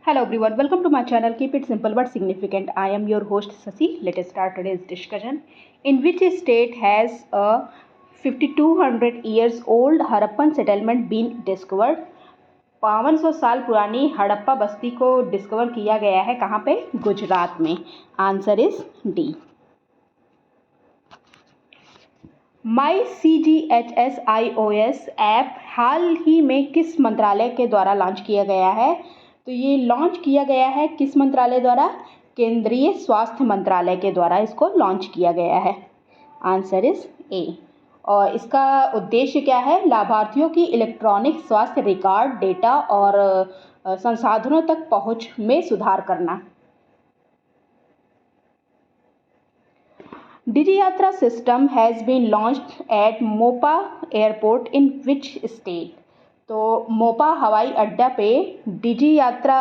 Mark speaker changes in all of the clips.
Speaker 1: Hello everyone, welcome to my channel. Keep it simple but significant. I am your host Sasi. Let us start today's discussion. In which state has a 5200 years old Harappan settlement been discovered? 5200 साल पुरानी हड़प्पा बस्ती को discover किया गया है. कहाँ पे? गुजरात में. Answer is D. My CGHS iOS app हाल ही में किस मंत्रालय के द्वारा लॉन्च किया गया है? तो ये लॉन्च किया गया है किस मंत्रालय द्वारा? केंद्रीय स्वास्थ्य मंत्रालय के द्वारा इसको लॉन्च किया गया है. आंसर इज ए. और इसका उद्देश्य क्या है? लाभार्थियों की इलेक्ट्रॉनिक स्वास्थ्य रिकॉर्ड डेटा और संसाधनों तक पहुंच में सुधार करना. DigiYatra system has been launched at Mopa airport in which state? तो मोपा हवाई अड्डा पे डिजी यात्रा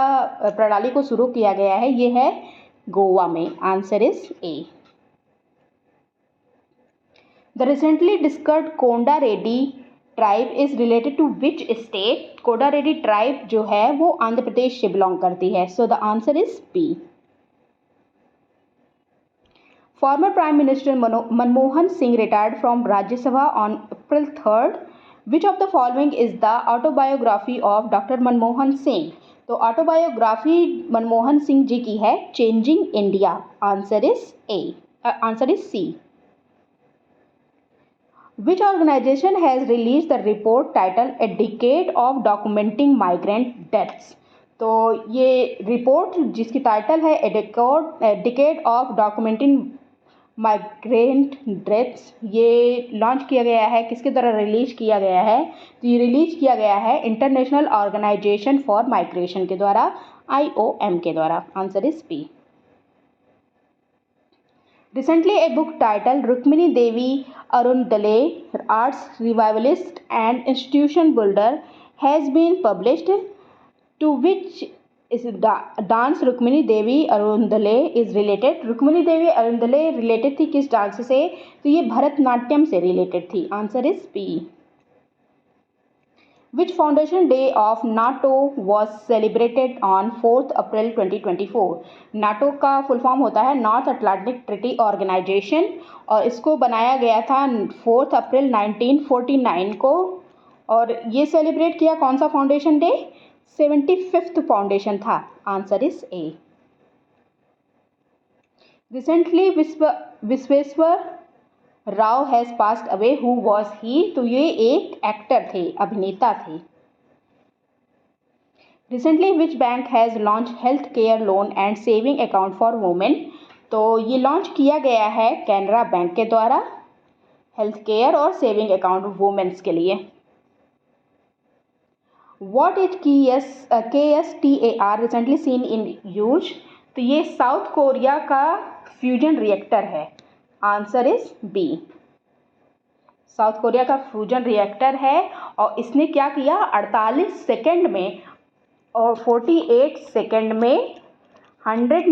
Speaker 1: प्रणाली को शुरू किया गया है. ये है गोवा में. Answer is A. The recently discovered Konda Reddi tribe is related to which state? Konda Reddi tribe जो है वो आंध्र प्रदेश से बिलोंग करती है. So the answer is B. Former Prime Minister Manmohan Singh retired from Rajya Sabha on April 3rd. Which of the following is the autobiography of Dr. Manmohan Singh? तो autobiography Manmohan Singh ji की है changing India. Answer is A. Answer is C. Which organization has released the report titled A Decade of Documenting Migrant Deaths? तो ये report जिसकी title है a decade of documenting migrant deaths, ये launch किया गया है. किसके द्वारा रिलीज किया गया है? तो ये रिलीज किया गया है इंटरनेशनल ऑर्गेनाइजेशन फॉर माइग्रेशन के द्वारा, IOM के द्वारा. Answer is B. Recently, a book titled Rukmini Devi Arundale, Arts Revivalist and Institution Builder has been published. To which is dance Rukmini Devi Arundale is related? Rukmini Devi Arundale related थी किस dance से? तो ये भरतनाट्यम से रिलेटेड थी. Answer is B. Which foundation day of NATO was celebrated on 4 April 2024? NATO का full form होता है नॉर्थ अटलांटिक ट्रीटी ऑर्गेनाइजेशन और इसको बनाया गया था 4 अप्रैल 1949 को. और ये सेलिब्रेट किया कौन सा फाउंडेशन डे? 75th फाउंडेशन था. Answer is A. Recently Vishweshwar Rao has passed away. Who was he? तो ये एक एक्टर थे, अभिनेता थे. Recently which bank has launch health care loan and saving account for women? तो ये लॉन्च किया गया है कैनरा बैंक के द्वारा हेल्थ केयर और सेविंग अकाउंट वुमेन्स के लिए. What is KSTAR recently seen in use? तो ये साउथ कोरिया का फ्यूजन रिएक्टर है. Answer is B. South Korea का फ्यूजन रिएक्टर है और इसने क्या किया? 48 सेकेंड में और 48 सेकेंड में 100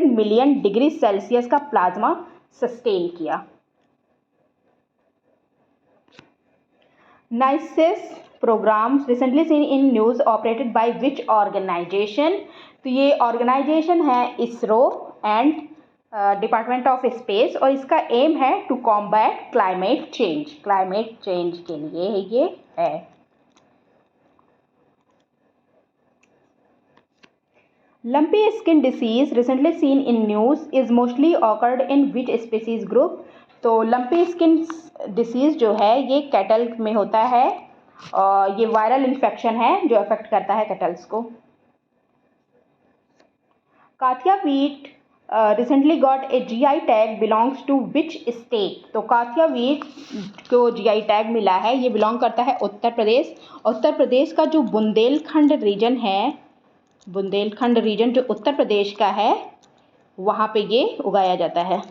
Speaker 1: मिलियन डिग्री सेल्सियस का प्लाज्मा सस्टेन किया. NICES programs recently seen in news operated by which organization? तो ये ऑर्गेनाइजेशन है ISRO and department of space और इसका एम है to combat climate change. Climate change के लिए ये है. Lumpy skin disease recently seen in news is mostly occurred in which species group? तो लंपी स्किन डिसीज़ जो है ये कैटल में होता है और ये वायरल इन्फेक्शन है जो अफेक्ट करता है कैटल्स को. Kathia wheat recently got a GI tag belongs to which state? तो काथिया वीट को GI टैग मिला है, ये बिलोंग करता है उत्तर प्रदेश. उत्तर प्रदेश का जो बुंदेलखंड रीजन है, बुंदेलखंड रीजन जो उत्तर प्रदेश का है वहाँ पे ये उगाया जाता है.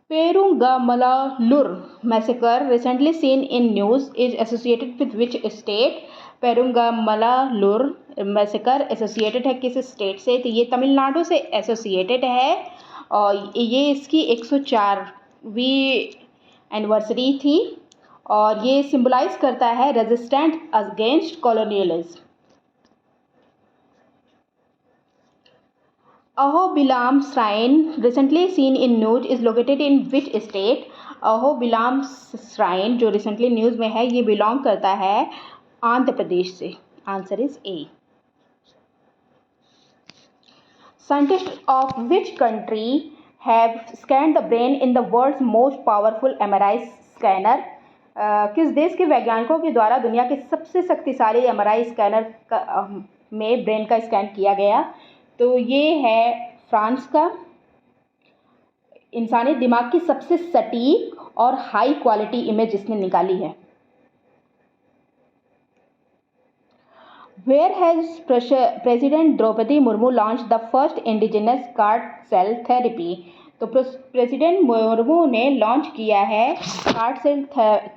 Speaker 1: पेरुंगामलालुर massacre recently seen in news is associated with which state? Perungamanallur massacre associated है किस स्टेट से? तो ये तमिलनाडु से एसोसिएटेड है और ये इसकी 104वीं एनिवर्सरी थी और ये सिंबलाइज करता है resistant against colonialism. Ahobilam shrine recently seen in news is located in which state? Ahobilam shrine जो रिसेंटली न्यूज़ में है ये बिलोंग करता है आंध्र प्रदेश से। Answer is A. Scientist of which country have scanned the brain in the world's most powerful MRI scanner? किस देश के वैज्ञानिकों के द्वारा दुनिया के सबसे शक्तिशाली MRI स्कैनर में ब्रेन का स्कैन किया गया? तो ये है फ्रांस का। इंसानी दिमाग की सबसे सटीक और हाई क्वालिटी इमेज इसने निकाली है। Where has President Draupadi Murmu launched the first indigenous card cell therapy? तो प्रेसिडेंट मुर्मू ने लॉन्च किया है कार्ड सेल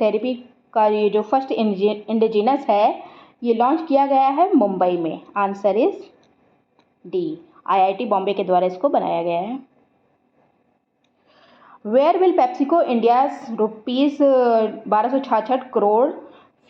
Speaker 1: थेरेपी का ये जो फर्स्ट इंडिजिनस है ये लॉन्च किया गया है मुंबई में। Answer is D. IIT Bombay के द्वारा इसको बनाया गया है। Where will PepsiCo India's ₹1266 crore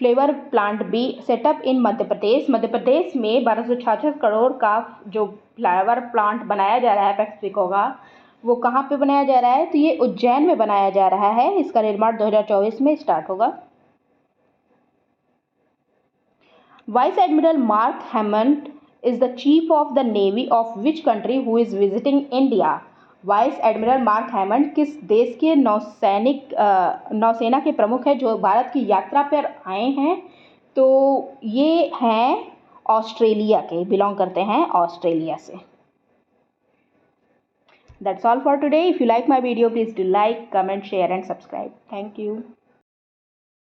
Speaker 1: flavour plant be set up in Madhya Pradesh? Madhya Pradesh में 1266 करोड़ का जो फ्लावर प्लांट बनाया जा रहा है पेप्सिको का, वो कहाँ पे बनाया जा रहा है? तो ये उज्जैन में बनाया जा रहा है। इसका निर्माण 2024 में स्टार्ट होगा। Vice admiral mark Hammond is the chief of the navy of which country who is visiting India? Vice admiral mark Hammond किस देश के नौसेना के प्रमुख हैं जो भारत की यात्रा पर आए हैं? तो ये हैं ऑस्ट्रेलिया के, बिलोंग करते हैं ऑस्ट्रेलिया से। That's all for today. If you like my video, please do like, comment, share and subscribe. Thank you.